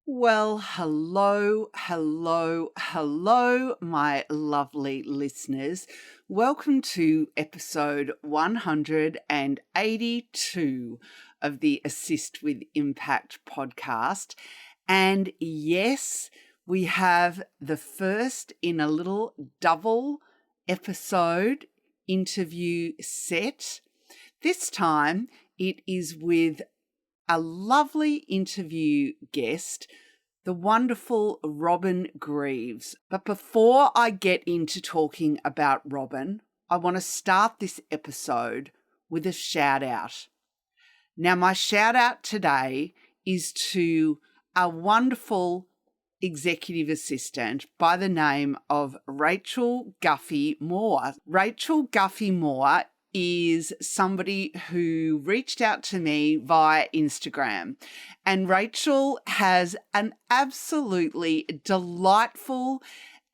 Well, hello, my lovely listeners. Welcome to episode 182 of the Assist with Impact podcast. And yes, we have the first in a little double episode interview set. This time it is with a lovely interview guest, the wonderful Robyn Greaves. But before I get into talking about Robyn, I want to start this episode with a shout out. Now, my shout out today is to a wonderful executive assistant by the name of Rachel Guffey Moore. Rachel Guffey Moore is somebody who reached out to me via Instagram. And Rachel has an absolutely delightful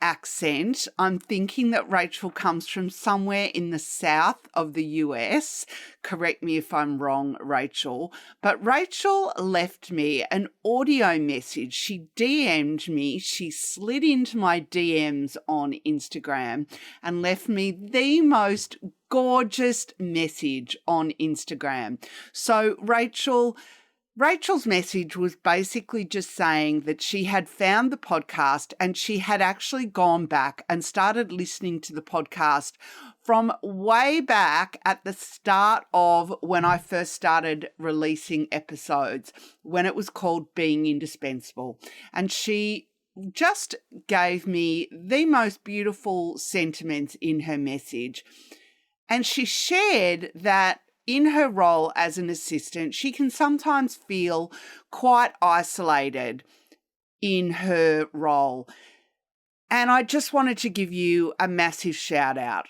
accent. I'm thinking that Rachel comes from somewhere in the south of the US. Correct me if I'm wrong, Rachel. But Rachel left me an audio message. She DM'd me. She slid into my DMs on Instagram and left me the most gorgeous message on Instagram. So Rachel's message was basically just saying that she had found the podcast and she had actually gone back and started listening to the podcast from way back at the start of when I first started releasing episodes, when it was called Being Indispensable. And she just gave me the most beautiful sentiments in her message. And she shared that in her role as an assistant, she can sometimes feel quite isolated in her role. And I just wanted to give you a massive shout out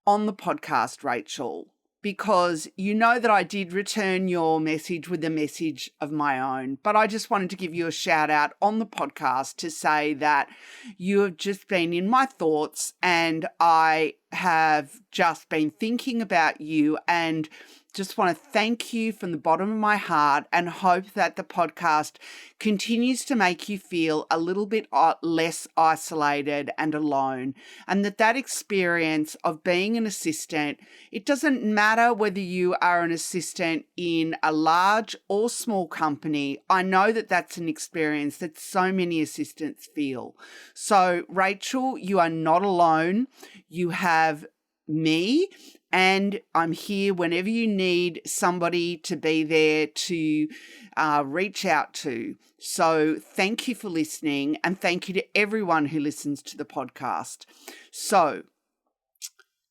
on the podcast, Rachel, because you know that I did return your message with a message of my own, but I just wanted to give you a shout out on the podcast to say that you have just been in my thoughts and I have just been thinking about you and just want to thank you from the bottom of my heart and hope that the podcast continues to make you feel a little bit less isolated and alone, and that experience of being an assistant, it doesn't matter whether you are an assistant in a large or small company. I know that that's an experience that so many assistants feel. So, Rachel, you are not alone. You have me, and I'm here whenever you need somebody to be there to reach out to. So thank you for listening, and thank you to everyone who listens to the podcast. So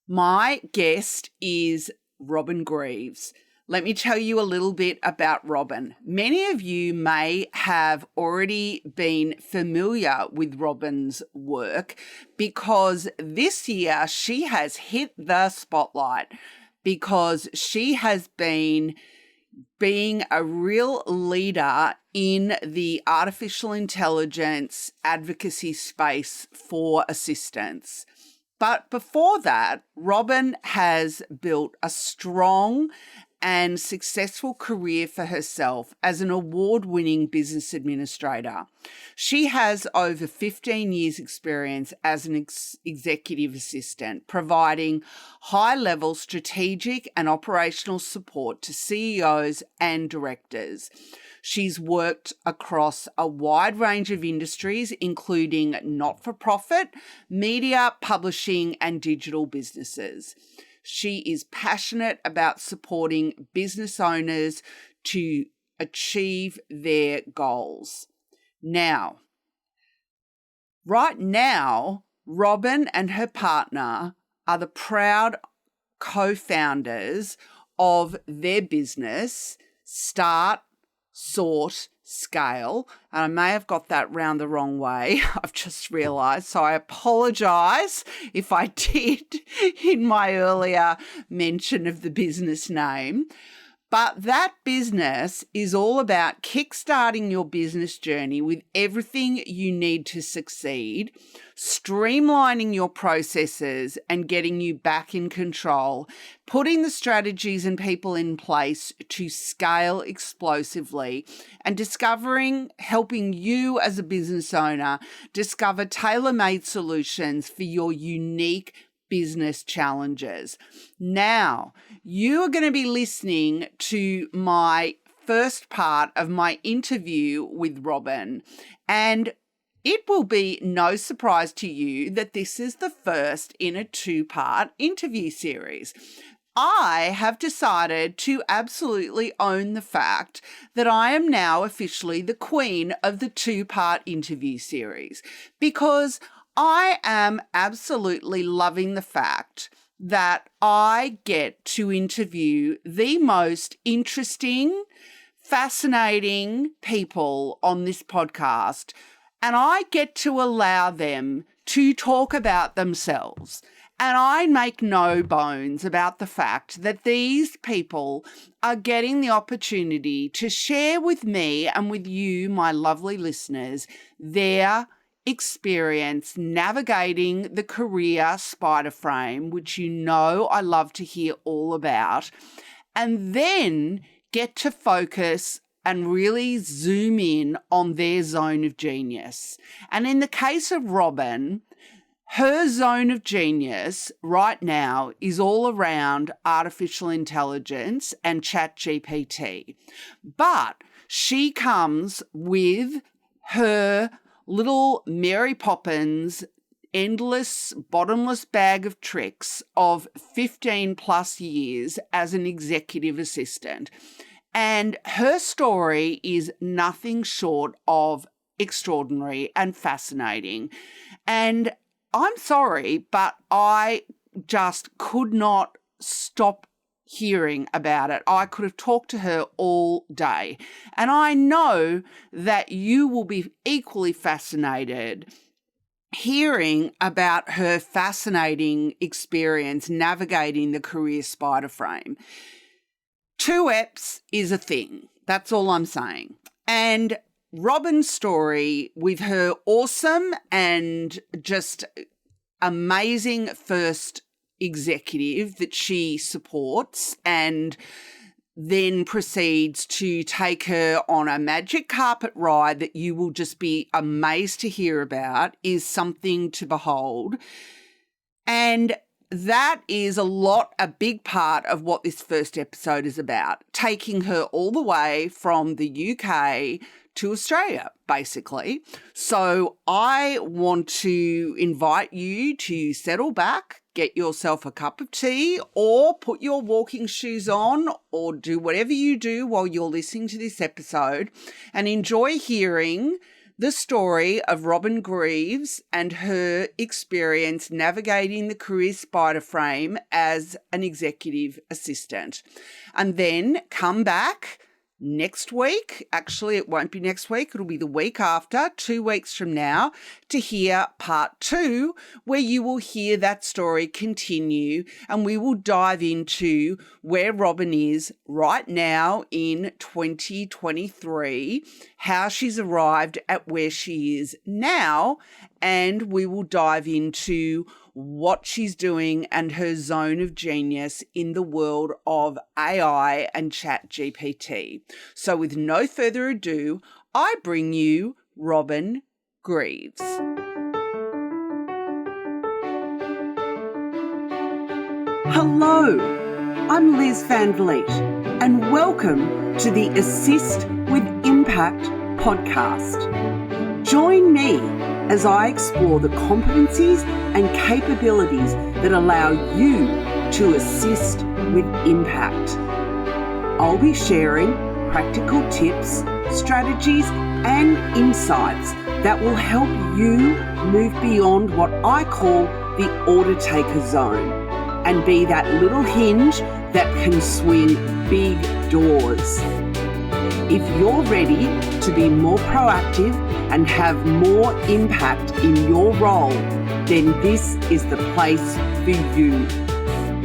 my guest is Robyn Greaves. Let me tell you a little bit about Robyn. Many of you may have already been familiar with Robyn's work because this year she has hit the spotlight because she has been being a real leader in the artificial intelligence advocacy space for assistants. But before that, Robyn has built a strong and successful career for herself as an award-winning business administrator. She has over 15 years' experience as an executive assistant, providing high-level strategic and operational support to CEOs and directors. She's worked across a wide range of industries, including not-for-profit, media, publishing, and digital businesses. She is passionate about supporting business owners to achieve their goals. Right now, Robyn and her partner are the proud co-founders of their business, Start, Sort, Scale. And I may have got that round the wrong way. I've just realised. So I apologise if I did in my earlier mention of the business name. But that business is all about kickstarting your business journey with everything you need to succeed, streamlining your processes and getting you back in control, putting the strategies and people in place to scale explosively, and helping you as a business owner discover tailor-made solutions for your unique business challenges. Now, you are going to be listening to my first part of my interview with Robyn, and it will be no surprise to you that this is the first in a two-part interview series. I have decided to absolutely own the fact that I am now officially the queen of the two-part interview series, because I am absolutely loving the fact that I get to interview the most interesting, fascinating people on this podcast, and I get to allow them to talk about themselves. And I make no bones about the fact that these people are getting the opportunity to share with me and with you, my lovely listeners, their experience navigating the career spider frame, which you know I love to hear all about, and then get to focus and really zoom in on their zone of genius. And in the case of Robyn, her zone of genius right now is all around artificial intelligence and ChatGPT. But she comes with her little Mary Poppins endless, bottomless bag of tricks of 15 plus years as an executive assistant. And her story is nothing short of extraordinary and fascinating. And I'm sorry, but I just could not stop hearing about it. I could have talked to her all day. And I know that you will be equally fascinated hearing about her fascinating experience navigating the career spider frame. 2 EPs is a thing. That's all I'm saying. And Robyn's story with her awesome and just amazing first executive that she supports and then proceeds to take her on a magic carpet ride that you will just be amazed to hear about is something to behold. And that is a big part of what this first episode is about, taking her all the way from the UK to Australia, basically. So I want to invite you to settle back, get yourself a cup of tea, or put your walking shoes on, or do whatever you do while you're listening to this episode, and enjoy hearing the story of Robyn Greaves and her experience navigating the career spider frame as an executive assistant. And then come back next week. Actually, it won't be next week. It'll be the week after, 2 weeks from now, to hear part 2, where you will hear that story continue and we will dive into where Robyn is right now in 2023, how she's arrived at where she is now, and we will dive into what she's doing and her zone of genius in the world of AI and ChatGPT. So with no further ado, I bring you Robyn Greaves. Hello, I'm Liz Van Vliet, and welcome to the Assist with Impact podcast. Join me as I explore the competencies and capabilities that allow you to assist with impact. I'll be sharing practical tips, strategies, and insights that will help you move beyond what I call the order taker zone and be that little hinge that can swing big doors. If you're ready to be more proactive and have more impact in your role, then this is the place for you.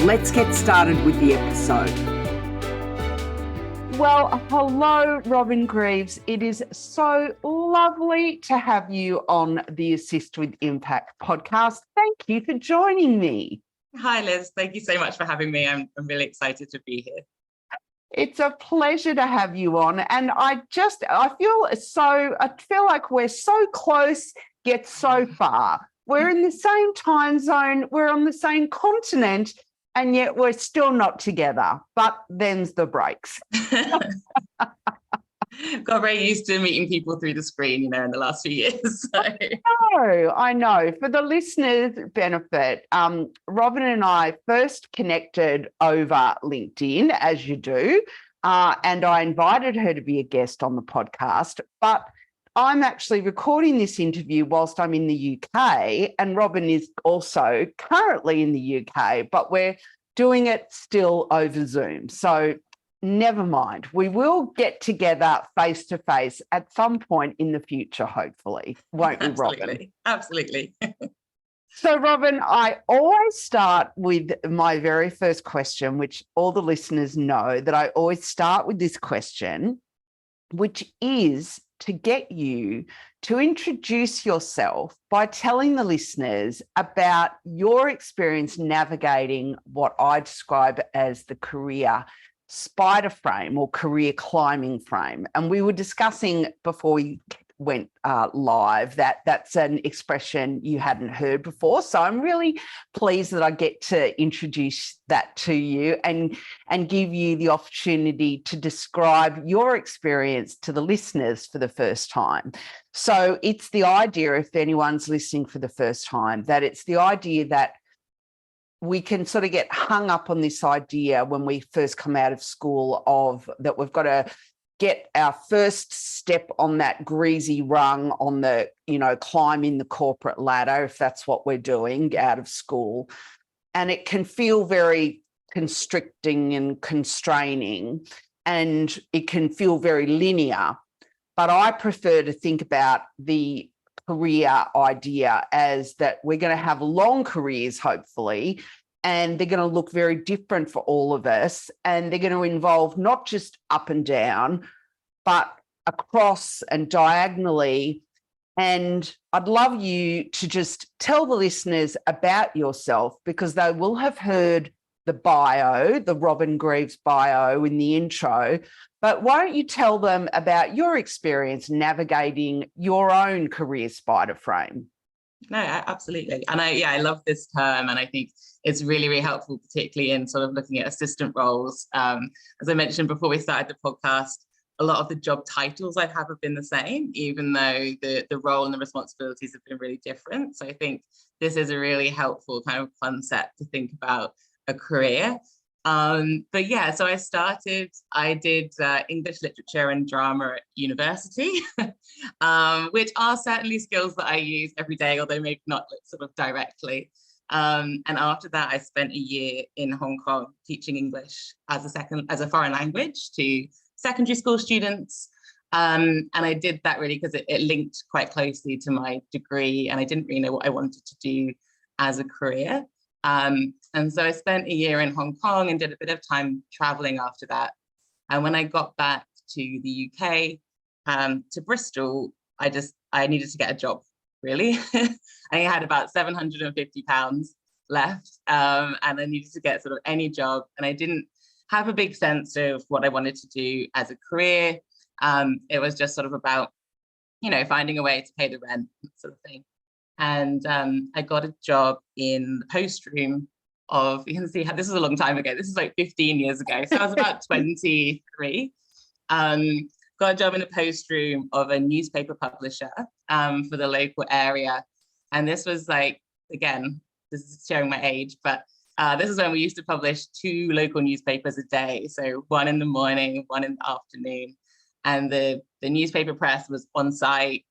Let's get started with the episode. Well, hello, Robyn Greaves. It is so lovely to have you on the Assist with Impact podcast. Thank you for joining me. Hi, Liz. Thank you so much for having me. I'm really excited to be here. It's a pleasure to have you on. And I feel like we're so close, yet so far. We're in the same time zone, we're on the same continent, and yet we're still not together. But them's the breaks. Got very used to meeting people through the screen, in the last few years. So. I know. For the listeners' benefit, Robyn and I first connected over LinkedIn, as you do, and I invited her to be a guest on the podcast. But I'm actually recording this interview whilst I'm in the UK, and Robyn is also currently in the UK, but we're doing it still over Zoom. So never mind. We will get together face to face at some point in the future, hopefully. Won't we, Robyn? Absolutely. So, Robyn, I always start with my very first question, which all the listeners know that I always start with this question, which is to get you to introduce yourself by telling the listeners about your experience navigating what I describe as the career spider frame or career climbing frame. And we were discussing before we went live that that's an expression you hadn't heard before. So I'm really pleased that I get to introduce that to you and give you the opportunity to describe your experience to the listeners for the first time. So it's the idea, if anyone's listening for the first time, that it's the idea that we can sort of get hung up on this idea when we first come out of school of that we've got to get our first step on that greasy rung on the, climb in the corporate ladder, if that's what we're doing out of school. And it can feel very constricting and constraining, and it can feel very linear. But I prefer to think about the career idea as that we're going to have long careers, hopefully, and they're going to look very different for all of us. And they're going to involve not just up and down, but across and diagonally. And I'd love you to just tell the listeners about yourself, because they will have heard the bio, the Robyn Greaves bio in the intro. But why don't you tell them about your experience navigating your own career spider frame? No, absolutely. And I love this term, and I think it's really, really helpful, particularly in sort of looking at assistant roles. As I mentioned before we started the podcast, a lot of the job titles I have been the same, even though the role and the responsibilities have been really different. So I think this is a really helpful kind of concept to think about a career. But yeah, so I did English literature and drama at university, which are certainly skills that I use every day, although maybe not sort of directly. And after that, I spent a year in Hong Kong teaching English as a foreign language to secondary school students. And I did that really because it linked quite closely to my degree, and I didn't really know what I wanted to do as a career. And so I spent a year in Hong Kong and did a bit of time traveling after that. And when I got back to the UK, to Bristol, I needed to get a job, really. I had about £750 left, and I needed to get sort of any job. And I didn't have a big sense of what I wanted to do as a career. It was just sort of about, finding a way to pay the rent, sort of thing. And I got a job in the post room of, you can see how this is a long time ago. This is like 15 years ago. So I was about 23. Got a job in the post room of a newspaper publisher for the local area. And this was like, again, this is showing my age, but this is when we used to publish 2 local newspapers a day. So one in the morning, one in the afternoon. And the newspaper press was on site.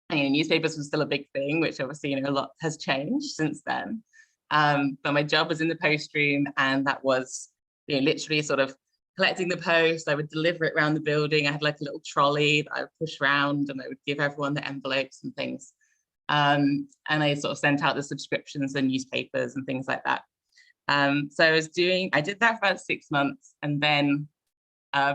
And, newspapers was still a big thing, which obviously, a lot has changed since then. But my job was in the post room, and that was, literally sort of collecting the post. I would deliver it around the building. I had like a little trolley that I would push around, and I would give everyone the envelopes and things. And I sort of sent out the subscriptions and newspapers and things like that. So I did that for about 6 months, and then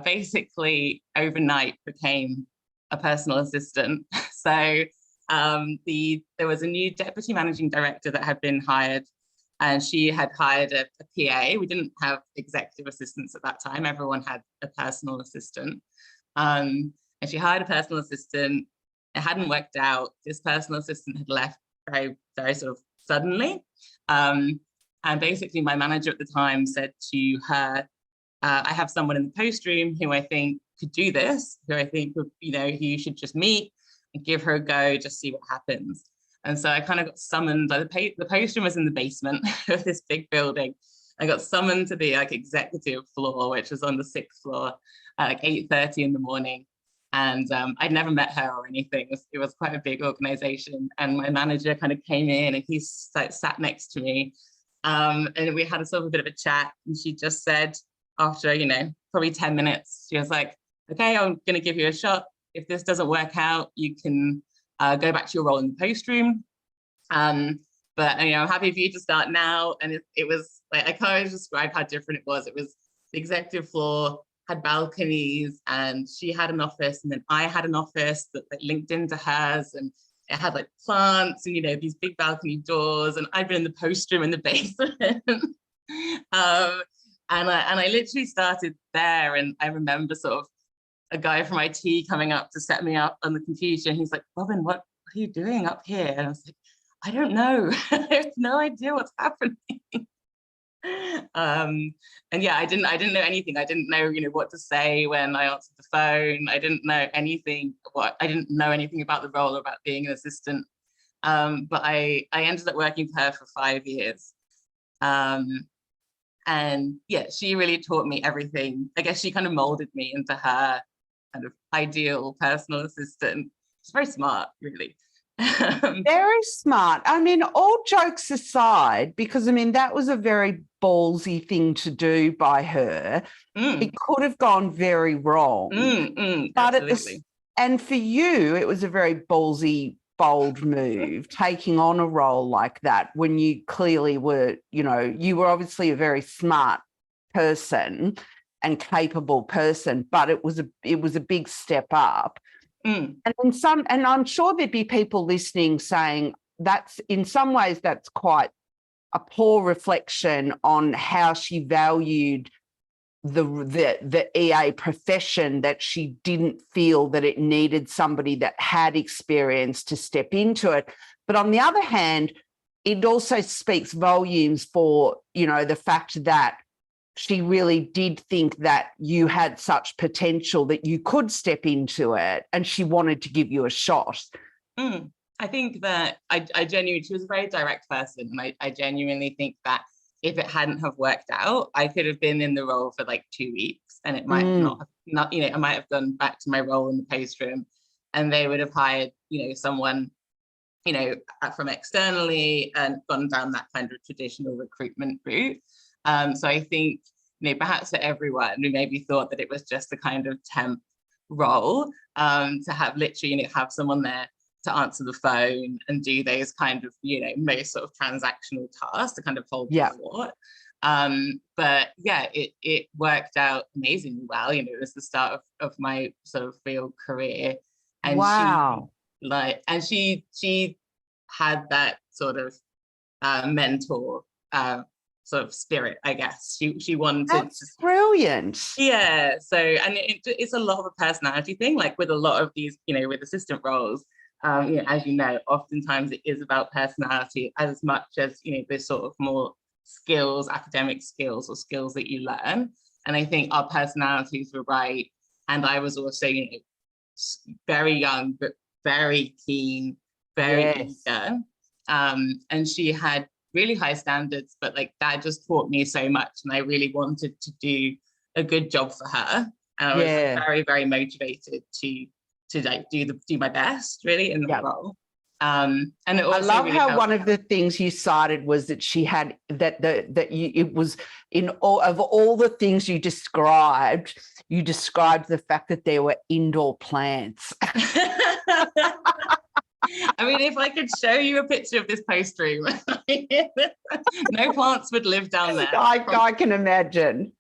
basically overnight became a personal assistant. So there was a new deputy managing director that had been hired, and she had hired a PA. We didn't have executive assistants at that time. Everyone had a personal assistant. And she hired a personal assistant. It hadn't worked out. This personal assistant had left very, very sort of suddenly. And basically my manager at the time said to her, I have someone in the post room who I think could do this, who I think would, who you should just meet and give her a go, just see what happens. And so I kind of got summoned. The post room was in the basement of this big building. I got summoned to the executive floor, which was on the 6th floor at 8:30 in the morning. And I'd never met her or anything. It was quite a big organization. And my manager kind of came in and he sat next to me. And we had a sort of a bit of a chat. And she just said, after, probably 10 minutes, she was like, okay, I'm going to give you a shot. If this doesn't work out, you can go back to your role in the post room. But I'm happy for you to start now. And it was like, I can't describe how different it was. It was the executive floor, had balconies, and she had an office, and then I had an office that linked into hers, and it had like plants and these big balcony doors, and I'd been in the post room in the basement. And I literally started there, and I remember sort of a guy from IT coming up to set me up on the computer, and he's like, Robyn, what are you doing up here? And I was like, I don't know. I have no idea what's happening. And yeah, I didn't know anything. I didn't know, what to say when I answered the phone. I didn't know anything. I didn't know anything about the role, about being an assistant. But I ended up working for her for 5 years. And yeah, she really taught me everything. I guess she kind of molded me into her kind of ideal personal assistant. She's very smart, really. Very smart. I mean, all jokes aside, because that was a very ballsy thing to do by her. It could have gone very wrong. But absolutely. And for you, it was a very ballsy, bold move, taking on a role like that when you clearly were, you were obviously a very smart person and capable person, but it was a big step up. And I'm sure there'd be people listening saying that's in some ways that's quite a poor reflection on how she valued the EA profession, that she didn't feel that it needed somebody that had experience to step into it. But on the other hand, it also speaks volumes for, the fact that she really did think that you had such potential that you could step into it, and she wanted to give you a shot. I think that I genuinely, she was a very direct person, and I genuinely think that if it hadn't have worked out, I could have been in the role for like 2 weeks, and it might I might have gone back to my role in the post room, and they would have hired, someone, from externally and gone down that kind of traditional recruitment route. So I think, perhaps for everyone who maybe thought that it was just a kind of temp role, to have literally, have someone there to answer the phone and do those kind of, most sort of transactional tasks to kind of hold the fort. But yeah, it worked out amazingly well. It was the start of my sort of real career. And wow. she had that sort of mentor sort of spirit, I guess. She wanted. That's brilliant. Yeah. So, and it's a lot of a personality thing, like with a lot of these, with assistant roles. As you know, oftentimes it is about personality as much as, the sort of more skills, academic skills or skills that you learn. And I think our personalities were right. And I was also, very young, but very keen, very eager. And she had really high standards, but like that just taught me so much. And I really wanted to do a good job for her. And I was very, very motivated to like do my best really in the role. And it also I love really how one of the things you cited was that she had it was in all the things you described the fact that there were indoor plants. I mean, if I could show you a picture of this post room, no plants would live down there. I can imagine.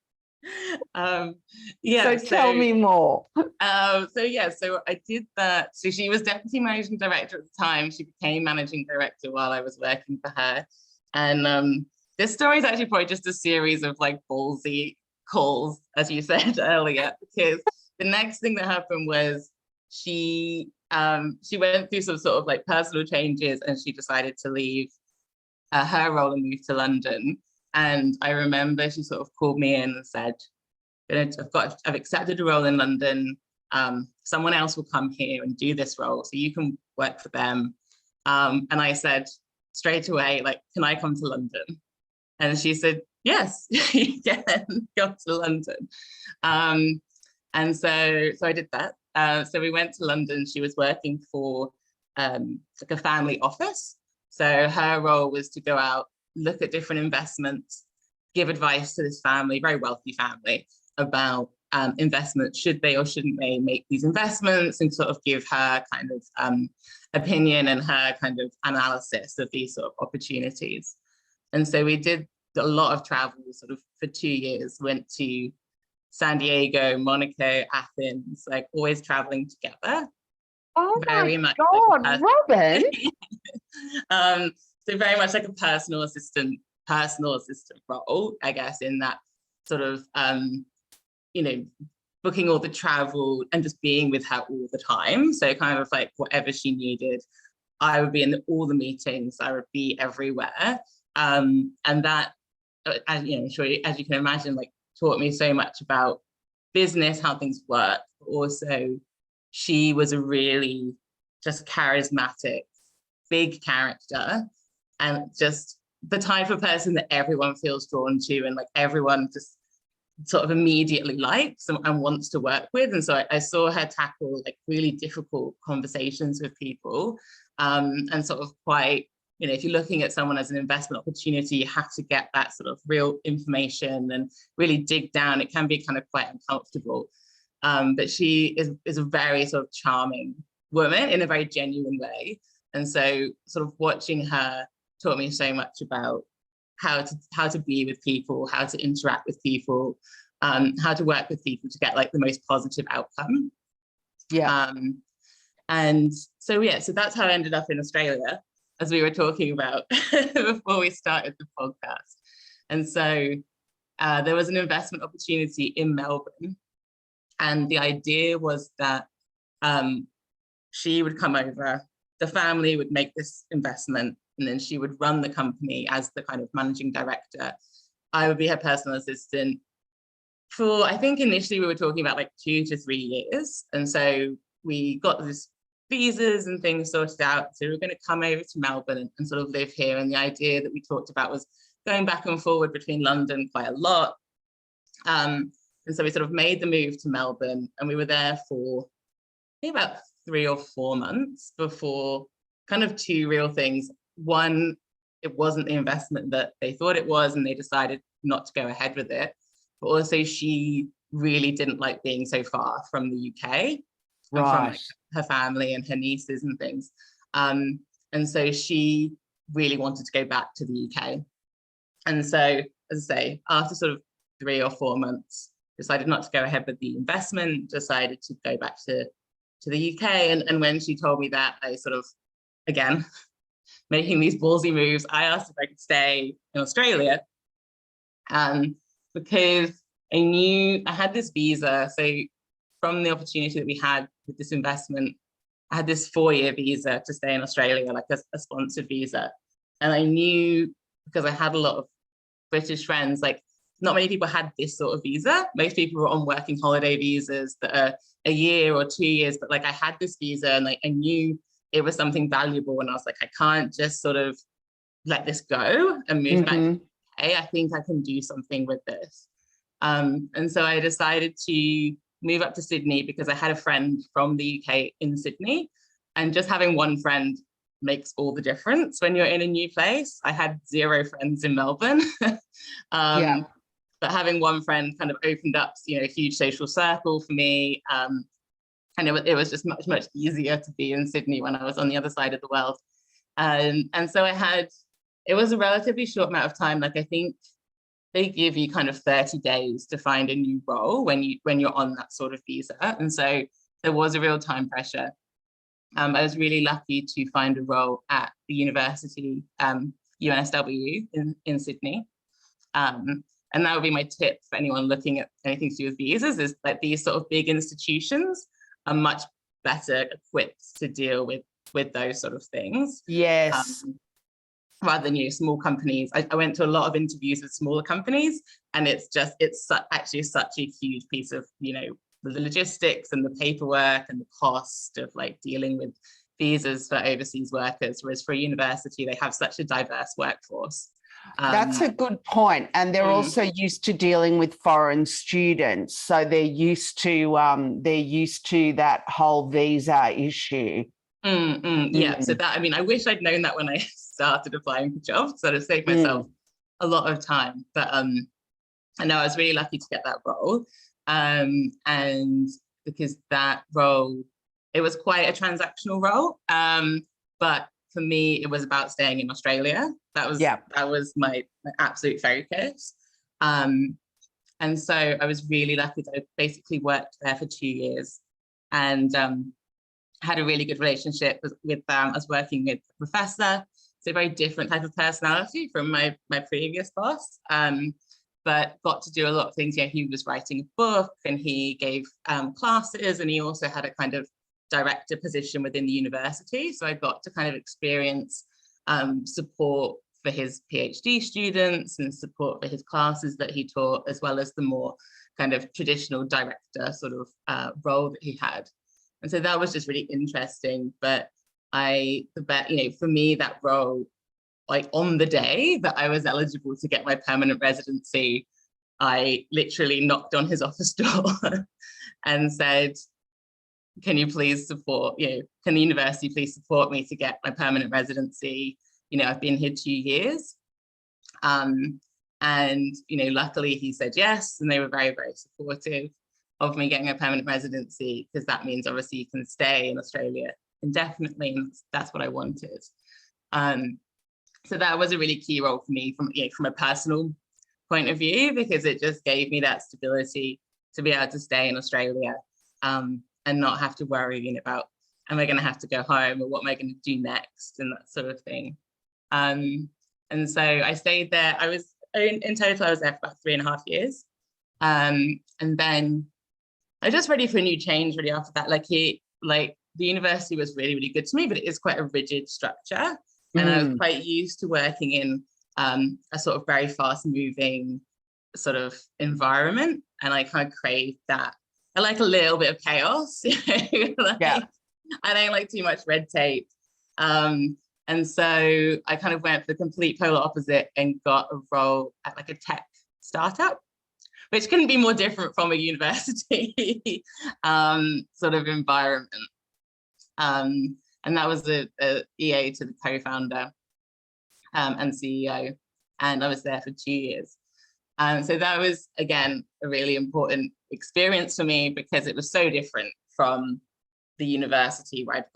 Yeah. So tell me more. So I did that. So she was deputy managing director at the time. She became managing director while I was working for her. And this story is actually probably just a series of like ballsy calls, as you said earlier, because the next thing that happened was she went through some sort of like personal changes, and she decided to leave her role and move to London. And I remember she sort of called me in and said, I've accepted a role in London. Someone else will come here and do this role, so you can work for them. And I said straight away, like, can I come to London? And she said, yes, you can come to London. And so I did that. So we went to London. She was working for like a family office. So her role was to go out, look at different investments, give advice to this family, very wealthy family, about investments. Should they or shouldn't they make these investments, and sort of give her kind of opinion and her kind of analysis of these sort of opportunities. And so we did a lot of travel sort of for 2 years, went to San Diego, Monaco, Athens, like always traveling together. Oh Very my much God, like Robyn. So very much like a personal assistant role, I guess, in that sort of booking all the travel and just being with her all the time. So kind of like whatever she needed, I would be in all the meetings, I would be everywhere. And that, as you can imagine, like taught me so much about business, how things work. But also, she was a really just charismatic, big character, and just the type of person that everyone feels drawn to, and like everyone just sort of immediately likes and wants to work with. And so I saw her tackle like really difficult conversations with people, and sort of quite, if you're looking at someone as an investment opportunity, you have to get that sort of real information and really dig down. It can be kind of quite uncomfortable. But she is a very sort of charming woman in a very genuine way. And so sort of watching her taught me so much about how to be with people, how to interact with people, how to work with people to get like the most positive outcome. Yeah. And so that's how I ended up in Australia, as we were talking about before we started the podcast. And so there was an investment opportunity in Melbourne, and the idea was that she would come over, the family would make this investment, and then she would run the company as the kind of managing director. I would be her personal assistant for, I think initially we were talking about like 2 to 3 years. And so we got this visas and things sorted out. So we were going to come over to Melbourne and sort of live here. And the idea that we talked about was going back and forward between London quite a lot. And so we sort of made the move to Melbourne, and we were there for maybe about 3 or 4 months before kind of 2 real things. One, it wasn't the investment that they thought it was, and they decided not to go ahead with it. But also, she really didn't like being so far from the UK, right, and from like her family and her nieces and things. And so she really wanted to go back to the UK. And so, as I say, after sort of 3 or 4 months, decided not to go ahead with the investment, decided to go back to the UK. And when she told me that, I sort of, again, making these ballsy moves, I asked if I could stay in Australia, because I knew I had this visa. So from the opportunity that we had with this investment, I had this 4-year visa to stay in Australia, like a sponsored visa. And I knew, because I had a lot of British friends, like not many people had this sort of visa. Most people were on working holiday visas that are 1 year or 2 years, but like I had this visa, and like I knew it was something valuable, and I was like, I can't just sort of let this go and move back to the UK. I think I can do something with this. And so I decided to move up to Sydney, because I had a friend from the UK in Sydney, and just having one friend makes all the difference when you're in a new place. I had 0 friends in Melbourne. But having one friend kind of opened up, a huge social circle for me. And it was just much, much easier to be in Sydney when I was on the other side of the world. And so it was a relatively short amount of time. Like I think they give you kind of 30 days to find a new role when you're on that sort of visa. And so there was a real time pressure. I was really lucky to find a role at the university, UNSW in Sydney. And that would be my tip for anyone looking at anything to do with visas, is that these sort of big institutions are much better equipped to deal with those sort of things. Yes. Rather than small companies. I went to a lot of interviews with smaller companies, and it's actually such a huge piece of the logistics and the paperwork and the cost of like dealing with visas for overseas workers, whereas for a university they have such a diverse workforce. That's a good point. And they're also used to dealing with foreign students, so they're used to that whole visa issue. Yeah, so that, I wish I'd known that when I started applying for jobs, so I'd have saved myself a lot of time. But I know I was really lucky to get that role, and because that role, it was quite a transactional role, but for me it was about staying in Australia. That was my absolute focus, and so I was really lucky that I basically worked there for 2 years, and had a really good relationship with I was working with a professor. It's a very different type of personality from my previous boss, but got to do a lot of things. He was writing a book, and he gave classes, and he also had a kind of director position within the university. So I got to kind of experience support for his PhD students and support for his classes that he taught, as well as the more kind of traditional director sort of role that he had. And so that was just really interesting. But for me, that role, like on the day that I was eligible to get my permanent residency, I literally knocked on his office door and said, can you please support, can the university please support me to get my permanent residency? I've been here 2 years. And, luckily he said yes. And they were very, very supportive of me getting a permanent residency, because that means obviously you can stay in Australia indefinitely, and that's what I wanted. So that was a really key role for me from a personal point of view, because it just gave me that stability to be able to stay in Australia, and not have to worry about, am I going to have to go home, or what am I going to do next, and that sort of thing. And so I stayed there. I was in total, I was there for about 3.5 years, and then I was just ready for a new change really after that. The university was really, really good to me, but it is quite a rigid structure. And I was quite used to working in a sort of very fast moving sort of environment. And I kind of crave that. I like a little bit of chaos. I don't like too much red tape. And so I kind of went for the complete polar opposite and got a role at like a tech startup, which couldn't be more different from a university sort of environment. And that was the EA to the co-founder and CEO, and I was there for 2 years. So that was, again, a really important experience for me, because it was so different from the university, where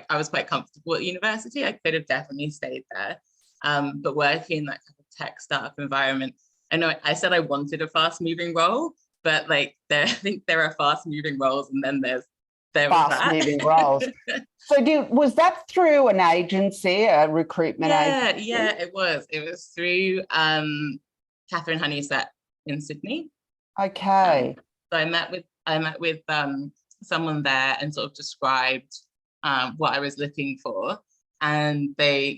I was quite comfortable at the university. I could have definitely stayed there, but working in that kind of tech startup environment, I know I said I wanted a fast-moving role, but I think there are fast-moving roles, and then there was fast-moving roles. So was that through an agency, a recruitment agency? Yeah, it was. It was through Catherine Honeysett in Sydney. Okay. So I met with someone there and sort of described what I was looking for, and they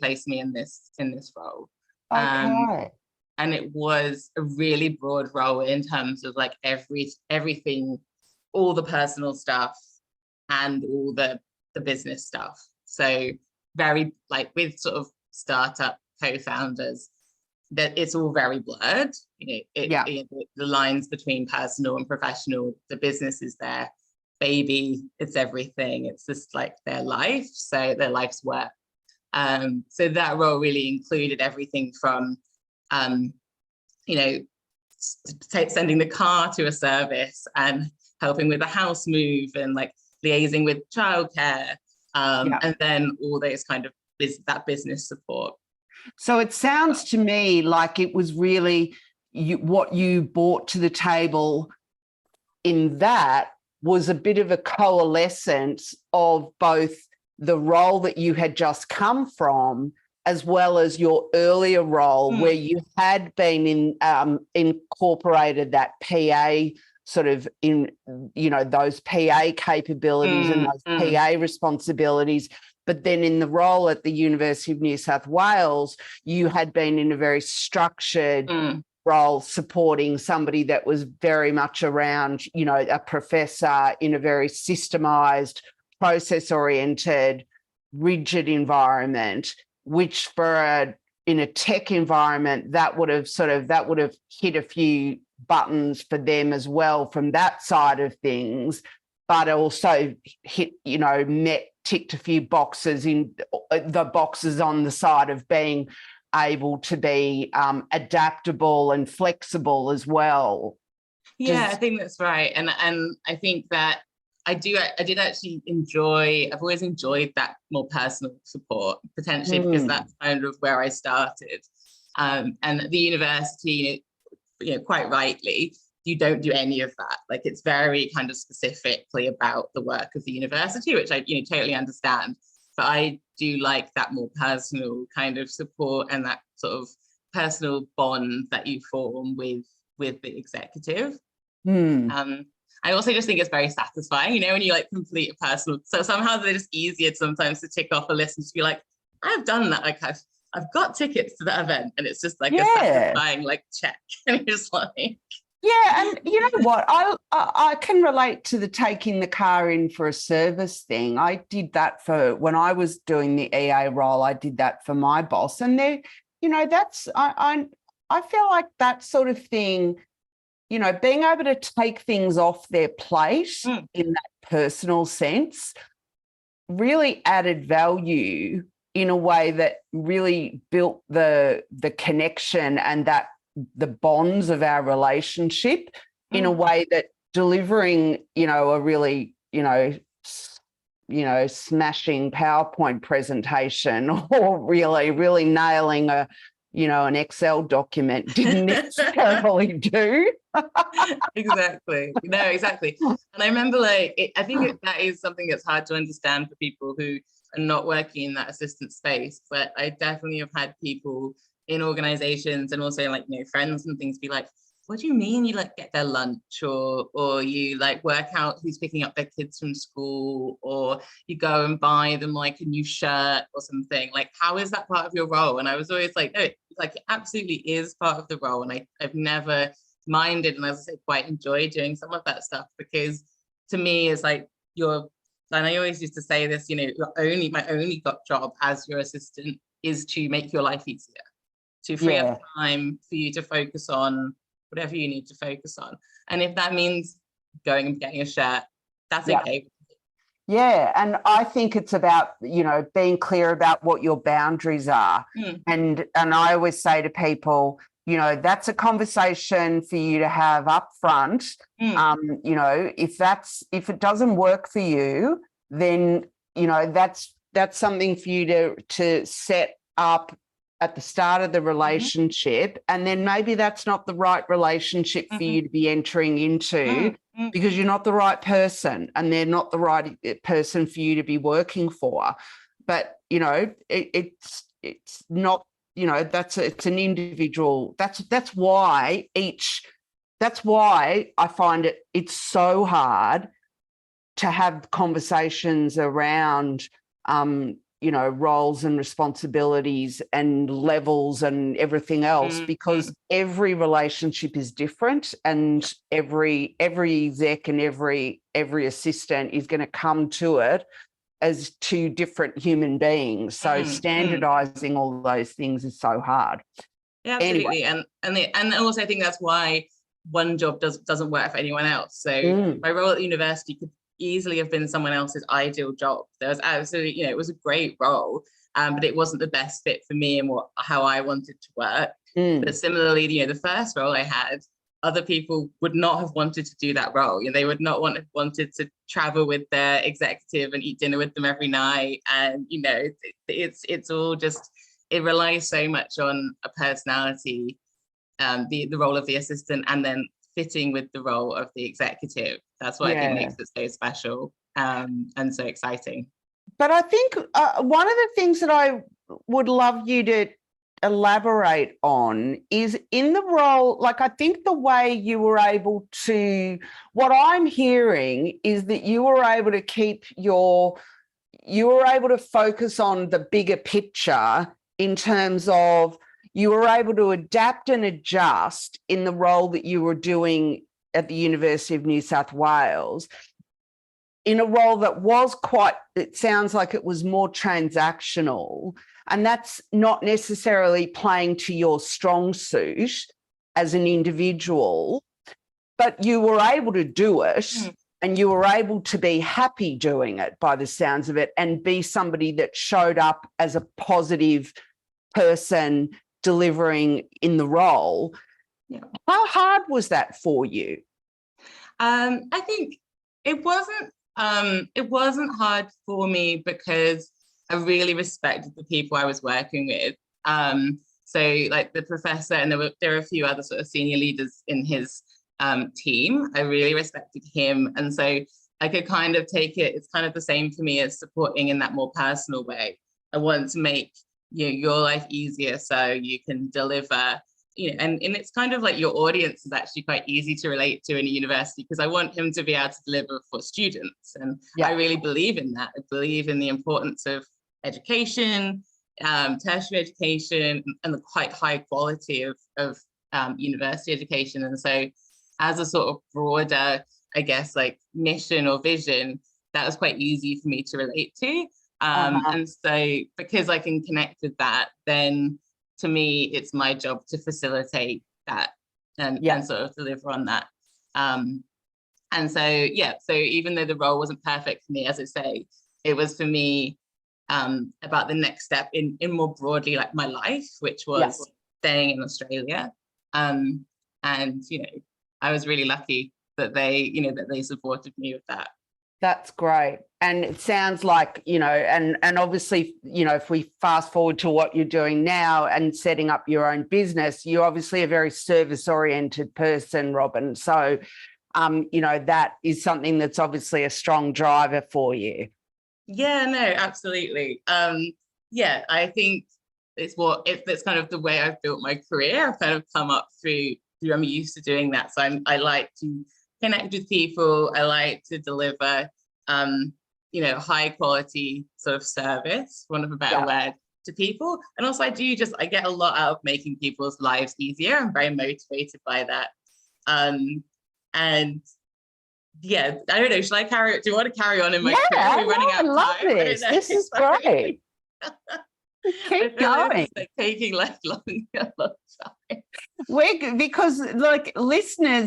placed me in this role. Okay. And it was a really broad role in terms of like everything, all the personal stuff and all the business stuff. So very, like, with sort of startup co-founders, that it's all very blurred. The lines between personal and professional, the business is their baby, it's everything. It's just like their life, so their life's work. So that role really included everything from sending the car to a service and helping with a house move and like liaising with childcare, and then all those kind of that business support. So it sounds to me like it was really what you brought to the table in that was a bit of a coalescence of both the role that you had just come from, as well as your earlier role where you had been incorporated that PA sort of in, those PA capabilities and those PA responsibilities. But then in the role at the University of New South Wales, you had been in a very structured role supporting somebody that was very much around, a professor in a very systemized, process-oriented, rigid environment, which in a tech environment, that would have hit a few buttons for them as well from that side of things, but also ticked a few boxes in the boxes on the side of being able to be adaptable and flexible as well. Yeah, I think that's right. And I think that I did actually I've always enjoyed that more personal support, potentially because that's kind of where I started. And the university, quite rightly, you don't do any of that. Like, it's very kind of specifically about the work of the university, which I totally understand. But I do like that more personal kind of support and that sort of personal bond that you form with the executive. I also just think it's very satisfying, when you like complete a personal. So somehow they're just easier sometimes to tick off a list and just be like, I've done that. Like I've got tickets to that event, and it's just like a satisfying like check, and you're just like. Yeah, and you know what? I can relate to the taking the car in for a service thing. I did that when I was doing the EA role. I did that for my boss, and that's I feel like that sort of thing. Being able to take things off their plate in that personal sense really added value in a way that really built the connection and that the bonds of our relationship in a way that delivering, a really, smashing PowerPoint presentation or really nailing an Excel document didn't necessarily do. Exactly. No, exactly. And I remember I think that is something that's hard to understand for people who are not working in that assistant space. But I definitely have had people in organizations and also friends and things be like, what do you mean you get their lunch, or you work out who's picking up their kids from school, or you go and buy them a new shirt or something? How is that part of your role? And I was always like, no, it absolutely is part of the role. And I've never minded, and as I say, quite enjoy doing some of that stuff, because to me it's and I always used to say this, my only job as your assistant is to make your life easier, to free up time for you to focus on whatever you need to focus on. And if that means going and getting a shirt, that's okay. Yeah, and I think it's about, being clear about what your boundaries are. And I always say to people, that's a conversation for you to have up front. If it doesn't work for you, then, that's something for you to set up at the start of the relationship, and then maybe that's not the right relationship for you to be entering into because you're not the right person and they're not the right person for you to be working for. But it's not, it's an individual. That's why I find it's so hard to have conversations around roles and responsibilities and levels and everything else, because every relationship is different, and every exec and every assistant is going to come to it as two different human beings. So standardizing all those things is so hard. Yeah, absolutely. Anyway. And also I think that's why one job doesn't work for anyone else. So my role at the university could easily have been someone else's ideal job. There was absolutely, it was a great role, but it wasn't the best fit for me and how I wanted to work. But similarly, the first role I had, other people would not have wanted to do that role. They would not wanted to travel with their executive and eat dinner with them every night. And it's all just, it relies so much on a personality, the role of the assistant, and then fitting with the role of the executive. That's what I think makes it so special, and so exciting. But I think one of the things that I would love you to elaborate on is in the role, like I think the way you were able to, what I'm hearing is that you were able to focus on the bigger picture in terms of you were able to adapt and adjust in the role that you were doing at the University of New South Wales, in a role that was it sounds like it was more transactional, and that's not necessarily playing to your strong suit as an individual, but you were able to do it and you were able to be happy doing it by the sounds of it, and be somebody that showed up as a positive person delivering in the role. Yeah. How hard was that for you? I think it wasn't hard for me because I really respected the people I was working with. So like the professor, and there were a few other sort of senior leaders in his team. I really respected him. And so I could kind of take it, it's kind of the same for me as supporting in that more personal way. I want to make your life easier so you can deliver, and it's kind of like your audience is actually quite easy to relate to in a university, because I want him to be able to deliver for students. And I really believe in that. I believe in the importance of education, tertiary education, and the quite high quality of university education. And so as a sort of broader, I guess, like mission or vision, that was quite easy for me to relate to. And so because I can connect with that, then to me, it's my job to facilitate that and sort of deliver on that. And so, so even though the role wasn't perfect for me, as I say, it was for me about the next step in more broadly, like my life, which was staying in Australia. And, I was really lucky that they supported me with that. That's great. And it sounds like, and obviously, if we fast forward to what you're doing now and setting up your own business, you're obviously a very service-oriented person, Robyn. So, that is something that's obviously a strong driver for you. Yeah, no, absolutely. I think it's kind of the way I've built my career. I've kind of come up through I'm used to doing that. So I like to connect with people. I like to deliver, high quality sort of service, for want of a better word, to people. And also I get a lot out of making people's lives easier. I'm very motivated by that. And I don't know, do you want to carry on in my career? We're running out of time. I love this. This is great. Keep going. It's like taking a long time. Because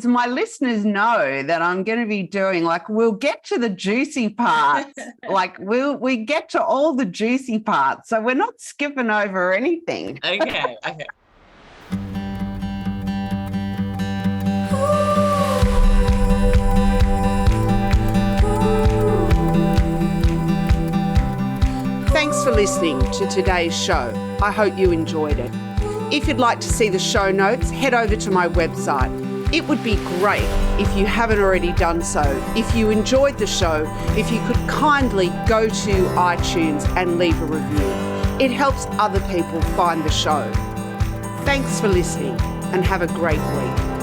my listeners know that I'm going to be doing, we'll get to the juicy parts. we get to all the juicy parts. So we're not skipping over anything. Okay. Thanks for listening to today's show. I hope you enjoyed it. If you'd like to see the show notes, head over to my website. It would be great if you haven't already done so. If you enjoyed the show, if you could kindly go to iTunes and leave a review. It helps other people find the show. Thanks for listening and have a great week.